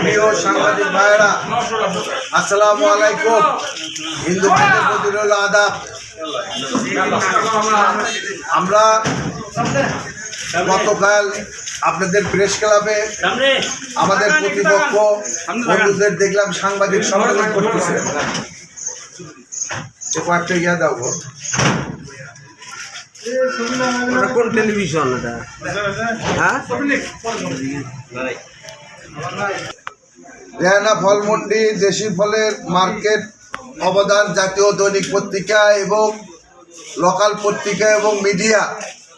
প্রিয় সাংবাদিক ভাইয়েরা, আসসালামু আলাইকুম। হিন্দু ভাইদের প্রতি রইল আদাব। আমরা গতকাল আপনাদের প্রেস ক্লাবে আমাদের প্রতিপক্ষ বন্ধুদের দেখলাম সাংবাদিক সম্মেলন করতেছে। কয়েকটা ইয়া দাও গো। কোন টেলিভিশন এটা? হ্যাঁ, রেহানা ফল মন্ডি, দেশি ফলের মার্কেট অবদান, জাতীয় দৈনিক পত্রিকা এবং লোকাল পত্রিকা এবং মিডিয়া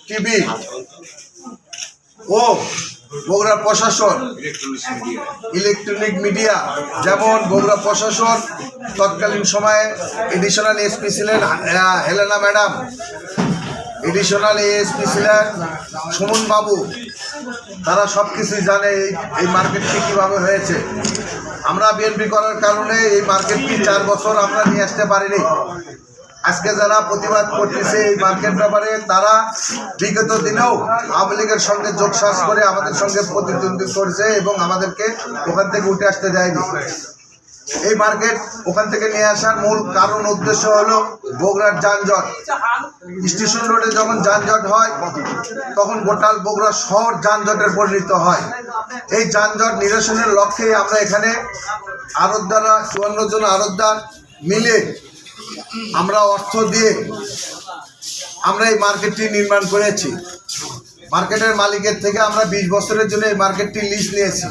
টিভি ও বগুড়া প্রশাসন ইলেকট্রনিক মিডিয়া, যেমন বগুড়া প্রশাসন তৎকালীন সময়ে এডিশনাল এসপি ছিলেন হেলেনা ম্যাডাম, এডিশনাল এএসপি ছিলেন সুমন বাবু। তারা সব কিছুই জানে এই মার্কেটটি কীভাবে হয়েছে। আমরা বিএনপি করার কারণে এই মার্কেটটি 4 বছর আমরা নিয়ে আসতে পারিনি। আজকে যারা প্রতিবাদ করতেছে এই মার্কেট ব্যাপারে, তারা বিগত দিনেও আওয়ামী লীগের সঙ্গে যোগসাজ করে আমাদের সঙ্গে প্রতিদ্বন্দ্বিতা করেছে এবং আমাদেরকে ওখান থেকে উঠে আসতে দেয়নি। এই মার্কেট ওখান থেকে নিয়ে আসার মূল কারণ উদ্দেশ্য হলো বগুড়ার যানজট। স্টেশন রোডে যখন যানজট হয় তখন গোটাল বগুড়া শহর যানজটের পরিণত হয়। এই যানজট নিরসনের লক্ষ্যে আমরা এখানে আড়তদাররা 54 জন আড়তদার মিলে আমরা অর্থ দিয়ে আমরা এই মার্কেটটি নির্মাণ করেছি। মার্কেটের মালিকের থেকে আমরা 20 বছরের জন্য এই মার্কেটটি লিজ নিয়েছি।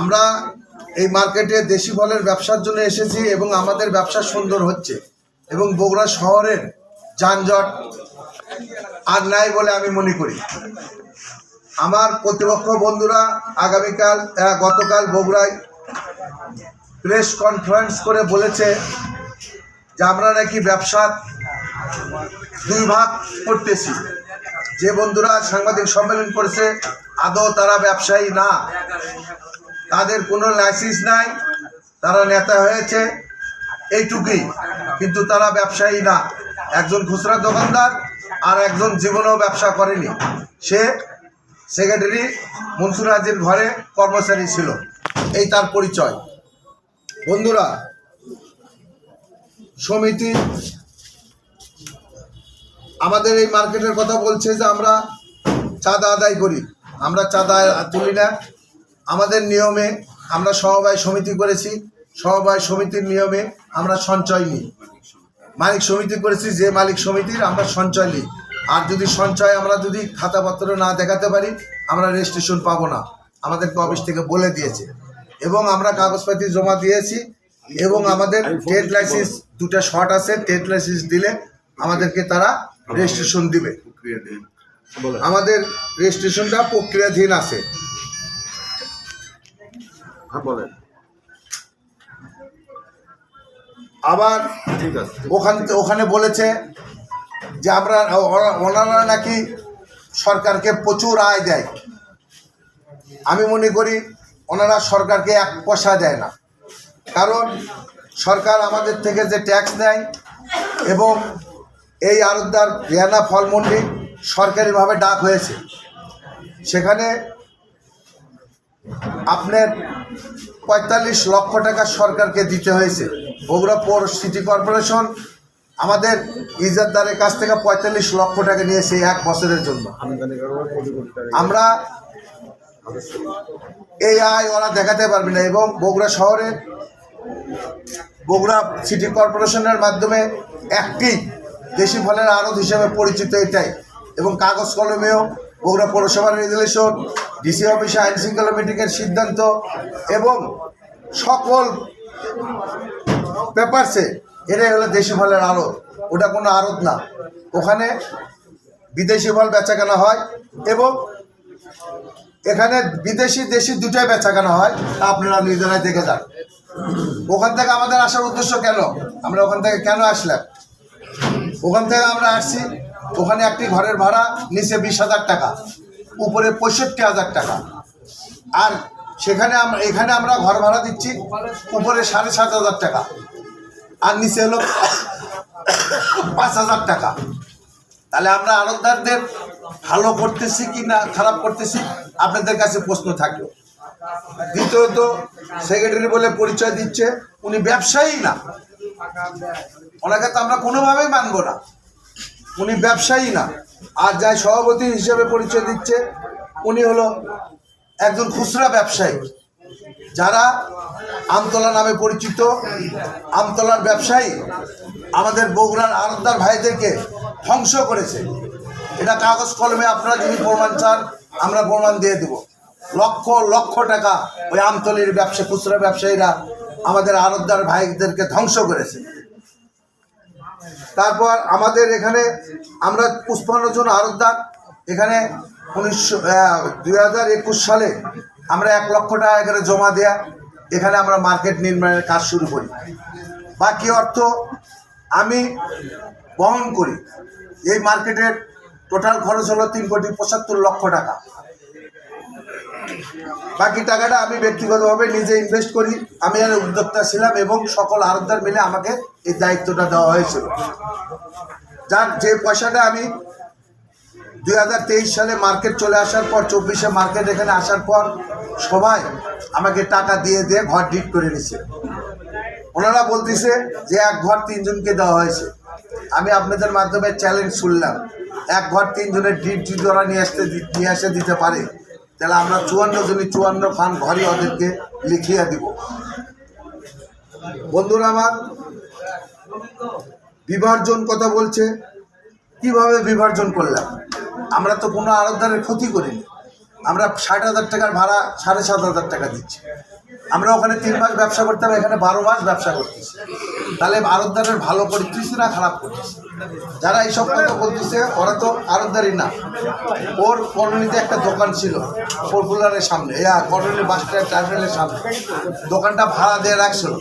আমরা এই মার্কেটে দেশি ফলের ব্যবসার জন্য এসেছি এবং আমাদের ব্যবসা সুন্দর হচ্ছে এবং বগুড়া শহরের যানজট আর নাই বলে আমি মনে করি। আমার প্রতিপক্ষ বন্ধুরা গতকাল বগুড়ায় প্রেস কনফারেন্স করে বলেছে যে আমরা নাকি ব্যবসার 2 ভাগ করতেছি। যে বন্ধুরা সাংবাদিক সম্মেলন করেছে আদৌ তারা ব্যবসায়ী না, তাদের কোনো লাইসেন্স নাই, তারা নেতা হয়েছে এইটুকুই, কিন্তু তারা ব্যবসায়ী না। একজন খুচরা দোকানদার আর একজন জীবনেও ব্যবসা করেনি, সে সেক্রেটারি মনসুর হাজির ঘরে কর্মচারী ছিল, এই তার পরিচয়। বন্ধুরা, সমিতি আমাদের এই মার্কেটের কথা বলছে যে আমরা চাঁদা আদায় করি। আমরা চাঁদা তুলি না। আমাদের নিয়মে আমরা সমবায় সমিতি করেছি, সমবায় সমিতির নিয়মে আমরা সঞ্চয় নিই। মালিক সমিতি করেছি, যে মালিক সমিতির আমরা সঞ্চয় নিই। আর যদি সঞ্চয় আমরা যদি খাতাপত্র না দেখাতে পারি আমরা রেজিস্ট্রেশন পাবো না, আমাদেরকে অফিস থেকে বলে দিয়েছে। এবং আমরা কাগজপাতি জমা দিয়েছি এবং আমাদের ট্রেড লাইসেন্স 2টা শর্ট আছে, ট্রেড লাইসেন্স দিলে আমাদেরকে তারা রেজিস্ট্রেশন দিবে। আমাদের রেজিস্ট্রেশনটা প্রক্রিয়াধীন আছে। আবার ওখানে বলেছে যে ওনারা নাকি সরকারকে প্রচুর আয় দেয়। আমি মনে করি ওনারা সরকারকে 1 পয়সা দেয় না, কারণ সরকার আমাদের থেকে যে ট্যাক্স নেয় এবং এই আড়তদার রেহানা ফল মন্ডি সরকারিভাবে ডাক হয়েছে, সেখানে আপনার 45 লক্ষ টাকা সরকারকে দিতে হয়েছে। বগুড়া পৌর সিটি কর্পোরেশন আমাদের ইজারদারের কাছ থেকে 45 লক্ষ টাকা নিয়েছে 1 বছরের জন্য। আমরা এই আয় ওরা দেখাতে পারবে না। এবং বগুড়া শহরে বগুড়া সিটি কর্পোরেশনের মাধ্যমে একটি দেশি ফলের আড়ত হিসেবে পরিচিত এটাই। এবং কাগজ কলমেও বগুড়া পৌরসভার রেজুলেশন, ডিসি অফিসে আইন শৃঙ্খলা মিটিংয়ের সিদ্ধান্ত এবং সকল পেপারসে এটাই হলো দেশি ফলের আড়ত। ওটা কোনো আড়ত না, ওখানে বিদেশি ফল বেচাকেনা হয় এবং এখানে বিদেশি দেশি দুটাই বেচাকেনা হয়। আপনারা নিজেরাই দেখে যান। ওখান থেকে আমাদের আসার উদ্দেশ্য কেন, আমরা ওখান থেকে কেন আসলাম? ওখান থেকে আমরা আসছি, ওখানে একটি ঘরের ভাড়া নিচে 20,000 টাকা, উপরে 65,000 টাকা। আর এখানে আমরা ঘর ভাড়া দিচ্ছি উপরে 7,500 টাকা আর নিচে হলো 5,000 টাকা। তাহলে আমরা আড়তদারদের ভালো করতেছি কি না খারাপ করতেছি আপনাদের কাছে প্রশ্ন থাকলো। দ্বিতীয়ত সেক্রেটারি বলে পরিচয় দিচ্ছে, উনি ব্যবসায়ী না, ওনাকে তো আমরা কোনোভাবেই মানব না, উনি ব্যবসায়ী না। আর যাই সভাপতি হিসেবে পরিচয় দিচ্ছে উনি হলো একজন খুচরা ব্যবসায়ী, যারা আমতলা নামে পরিচিত আমতলার ব্যবসায়ী আমাদের বগুড়ার আড়তদার ভাইদেরকে ধ্বংস করেছে। এটা কাগজ কলমে আপনারা যদি প্রমাণ চান আমরা প্রমাণ দিয়ে দেব। লক্ষ লক্ষ টাকা ওই আমতলির খুচরা ব্যবসায়ীরা আমাদের আড়তদার ভাইদেরকে ধ্বংস করেছে। তারপর আমাদের এখানে আমরা 55 জন আড়তদার এখানে 2021 সালে আমরা 1 লক্ষ টাকা এখানে জমা দেয়া এখানে আমরা মার্কেট নির্মাণের কাজ শুরু করি। বাকি অর্থ আমি বহন করি। এই মার্কেটের টোটাল খরচ হলো 3,75,00,000 টাকা। বাকি টাকাটা আমি ব্যক্তিগতভাবে নিজে ইনভেস্ট করি। আমি আর উদ্যোক্তা ছিলাম এবং সকল আড়তদার মিলে আমাকে এই দায়িত্বটা দেওয়া হয়েছিল। যার যে পয়সাটা আমি 2023 সালে মার্কেট চলে আসার পর 24-এ মার্কেট এখানে আসার পর সবাই আমাকে টাকা দিয়ে ঘর ডিট করে নিছে। ওনারা বলতেছে যে 1 ঘর 3 জনকে দেওয়া হয়েছে। আমি আপনাদের মাধ্যমে চ্যালেঞ্জ শুনলাম, 1 ঘর 3 জনের ডিট যদি ওরা নিয়ে এসে দিতে পারে তাহলে আমরা 54 জনই 54 খান ঘরই ওদেরকে লিখিয়ে দিব। বন্ধুরা আমার, বিভাজন কথা বলছে, কিভাবে বিভাজন করলাম? আমরা তো কোনো আড়তদারের ক্ষতি করিনি। আমরা 60,000 টাকার ভাড়া 7,500 টাকা দিচ্ছি। আমরা ওখানে 3 মাস ব্যবসা করতাম, এখানে 12 মাস ব্যবসা করতেছি। তাহলে আড়তদারের ভালো করতেছি না খারাপ করতেছি? যারা এইসব কথা বলতেছে ওরা তো আড়তদারই না। ওর কলোনিতে একটা দোকান ছিল পপুলারের সামনে, কলোনি বাস স্ট্যান্ড টার্মিনালের সামনে, দোকানটা ভাড়া দিয়ে রাখছিল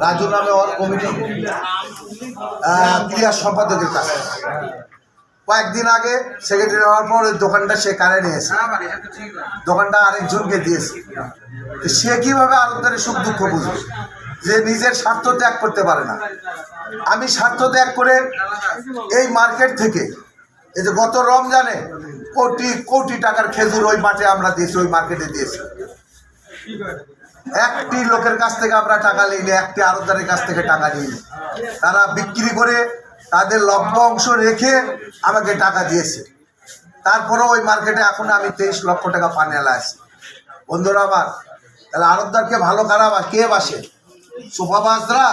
রাজু নামে ওর কমিটি ক্রিয়া সম্পাদকের কাছে। কয়েকদিন আগে সেক্রেটারি হওয়ার পর ওই দোকানটা সে কারে নিয়েছে, দোকানটা আরেকজনকে দিয়েছে। সে কিভাবে আড়তদারের সুখ দুঃখ বুঝবে যে নিজের স্বার্থ ত্যাগ করতে পারে না? আমি স্বার্থ ত্যাগ করে এই মার্কেট থেকে এই যে গত রমজানে কোটি কোটি টাকার খেজুর ওই মাঠে আমরা দিয়েছি, ওই মার্কেটে দিয়েছি। একটি লোকের কাছ থেকে আমরা টাকা নিইনি, একটি আড়তদারের কাছ থেকে টাকা নিইনি। তারা বিক্রি করে তাদের লভ্য অংশ রেখে আমাকে টাকা দিয়েছে। তারপরেও ওই মার্কেটে এখন আমি 23 লক্ষ টাকা পানিয়ালা আছি। বন্ধুরা আমার, তাহলে আড়তদারকে ভালো খারাপ আর কে বাসে? সোফাবাজরা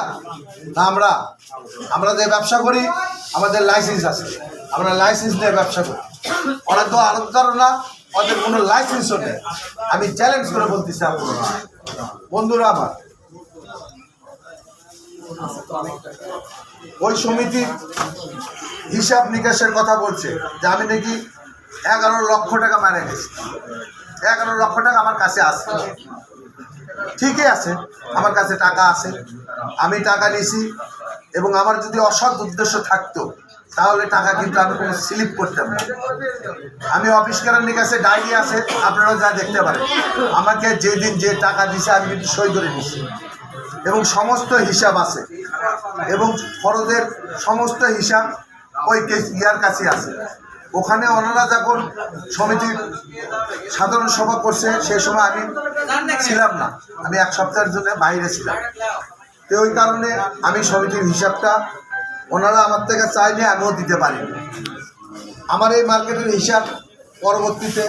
না আমরা যে ব্যবসা করি আমাদের লাইসেন্স আছে, আমরা লাইসেন্স নিয়ে ব্যবসা করি। ওরা তো আড়তদারও না, ওদের কোনো লাইসেন্সও নেই। আমি চ্যালেঞ্জ করে বলতেছি আপনাদের বন্ধুরা আমার, ওই সমিতির হিসাব নিকাশের কথা বলছে যে আমি নাকি 11 লক্ষ টাকা মারা গেছি। 11 লক্ষ টাকা আমার কাছে আছে, ঠিকই আছে, আমার কাছে টাকা আছে, আমি টাকা নিছি। এবং আমার যদি অসৎ উদ্দেশ্য থাকতো তাহলে টাকা কিন্তু আমি কোনো স্লিপ করতাম না। আমি অফিস কেরানির কাছে ডায়েরি আছে, আপনারা যা দেখতে পারেন। আমাকে যেদিন যে টাকা দিছে আমি কিন্তু সই করে নিছি এবং সমস্ত হিসাব আছে এবং খরচের সমস্ত হিসাব ওই ইয়ার কাছে আছে। ওখানে ওনারা যখন সমিতির সাধারণ সভা করছে সেই সময় আমি ছিলাম না, আমি 1 সপ্তাহের জন্য বাইরে ছিলাম। তো ওই কারণে আমি সমিতির হিসাবটা ওনারা আমার থেকে চাইলে আমিও দিতে পারি। আমার এই মার্কেটের হিসাব পরবর্তীতে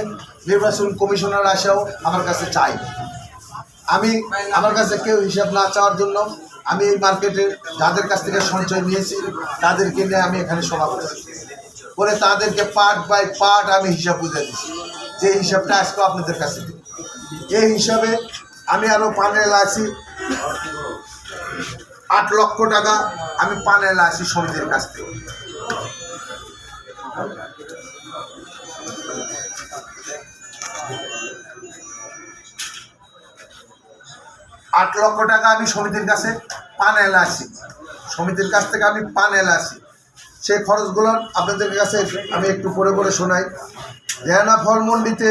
নির্বাচন কমিশনার আসেও আমার কাছে চাই। আমার কাছে কেউ হিসাব না চাওয়ার জন্য আমি এই মার্কেটে যাদের কাছ থেকে সঞ্চয় নিয়েছি তাদেরকে নিয়ে আমি এখানে সভা করেছি, করে তাদেরকে পার্ট বাই পার্ট আমি হিসাব বুঝে দিচ্ছি, যে হিসাবটা আজকে আপনাদের কাছে দিই। এই হিসাবে আমি আরও পানেল আছি 8 লক্ষ টাকা আমি পানেল আছি সমিতির কাছ থেকে। $8 লক্ষ টাকা আমি সমিতির কাছে পানেল আসি, সমিতির কাছ থেকে আমি পানেল আসি। সেই খরচগুলো আপনাদের কাছে আমি একটু পড়ে শোনাই। রেহানা ফলমন্ডিতে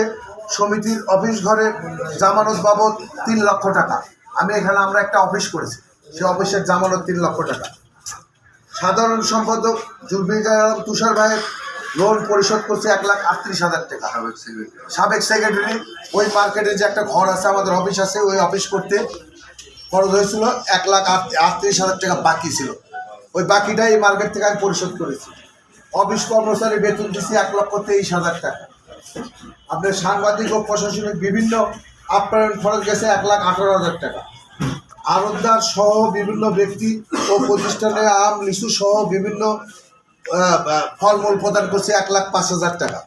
সমিতির অফিস ঘরের জামানত বাবদ 3 লক্ষ টাকা। আমরা একটা অফিস করেছি, সেই অফিসের জামানত 3 লক্ষ টাকা। সাধারণ সম্পাদক জুলফিকার আলম তুষার ভাইয়ের লোন পরিশোধ করছে 1,38,000 টাকা। সাবেক সেক্রেটারি ওই মার্কেটে যে একটা ঘর আছে, আমাদের অফিস আছে, ওই অফিস করতে খরচ হয়েছিল 1,38,000 টাকা বাকি ছিল। ওই বাকিটা এই মার্কেট থেকে আমি পরিশোধ করেছি। অফিস কর্মচারী বেতন দিচ্ছি 1,23,000 টাকা। আপনার সাংবাদিক ও প্রশাসনিক বিভিন্ন আপ্যায়ন খরচ গেছে 1,18,000 টাকা। আড়তদার সহ বিভিন্ন ব্যক্তি ও প্রতিষ্ঠানে আম, লিচু সহ বিভিন্ন ফলমূল প্রদান করছে 1,05,000 টাকা।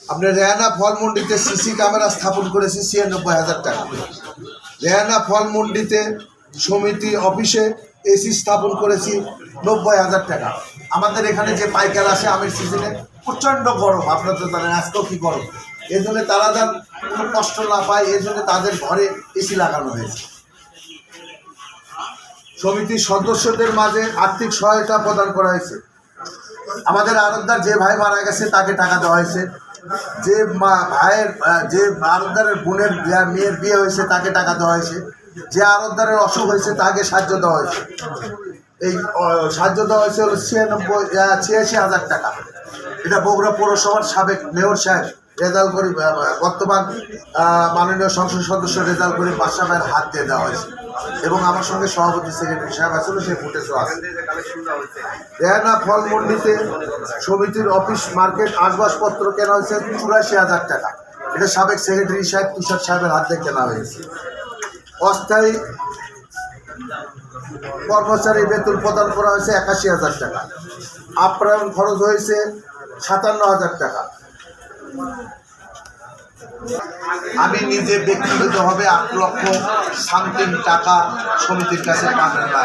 আপনার রেহানা ফলমন্ডিতে সিসি ক্যামেরা স্থাপন করেছি 96,000 টাকা। রেহানা ফলমন্ডিতে সমিতি অফিসে এসি স্থাপন করেছি 90,000 টাকা। আমাদের এখানে যে পাইকার আসে আমের সিজনে প্রচণ্ড গরম, আপনারা তো জানেন আজকেও কি গরম, এই জন্য তারা যেন কোনো কষ্ট না পায়, এই জন্য তাদের ঘরে এসি লাগানো হয়েছে। সমিতির সদস্যদের মাঝে আর্থিক সহায়তা প্রদান করা হয়েছে। আমাদের আড়তদার যে ভাই মারা গেছে তাকে টাকা দেওয়া হয়েছে, যে যে আড়তদারের বোনের মেয়ের বিয়ে হয়েছে তাকে টাকা দেওয়া হয়েছে, যে আড়তদারের অসুখ হয়েছে তাকে সাহায্য দেওয়া হয়েছে। এই সাহায্য দেওয়া হয়েছে হলো 86,000 টাকা। এটা বগুড়া পৌরসভার সাবেক মেয়র সাহেব রেজাল্ট করি, বর্তমান মাননীয় সংসদ সদস্য রেজাল্ট করি বাদশা ভাইয়ের হাত দিয়ে দেওয়া হয়েছে, এবং আমার সঙ্গে সভাপতি সেক্রেটারি সাহেব আসছিল, সেই ফুটেজও আছে। রেহানা ফলমন্ডিতে সমিতির অফিস মার্কেট আসবাবপত্র কেনা হয়েছে 84,000 টাকা। এটা সাবেক সেক্রেটারি সাহেব তুষার সাহেবের হাত দিয়ে কেনা হয়েছে। অস্থায়ী কর্মচারী বেতন প্রদান করা হয়েছে 81,000 টাকা। আপ্যায়ন খরচ হয়েছে 57,000 টাকা। আমি নিজে ব্যক্তিগতভাবে 8,00,000 টাকা সমিতির কাছে পাবেন না।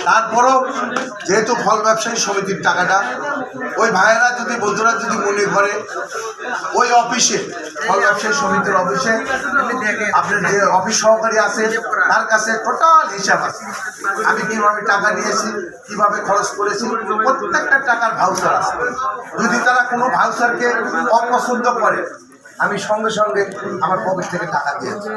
তারপরও যেহেতু ফল ব্যবসায়ী সমিতির টাকাটা, ওই ভাইয়েরা যদি বন্ধুরা যদি মনে করে ওই অফিসে ফল ব্যবসায়ী সমিতির অফিসে আপনার যে অফিস সহকারী আছে তার কাছে টোটাল হিসাব আছে, আমি কীভাবে টাকা নিয়েছি, কীভাবে খরচ করেছি, প্রত্যেকটা টাকার ভাউচার আছে। যদি তারা কোনো ভাউচারকে অপছন্দ করে আমি সঙ্গে সঙ্গে আমার পকেট থেকে টাকা দিয়েছি।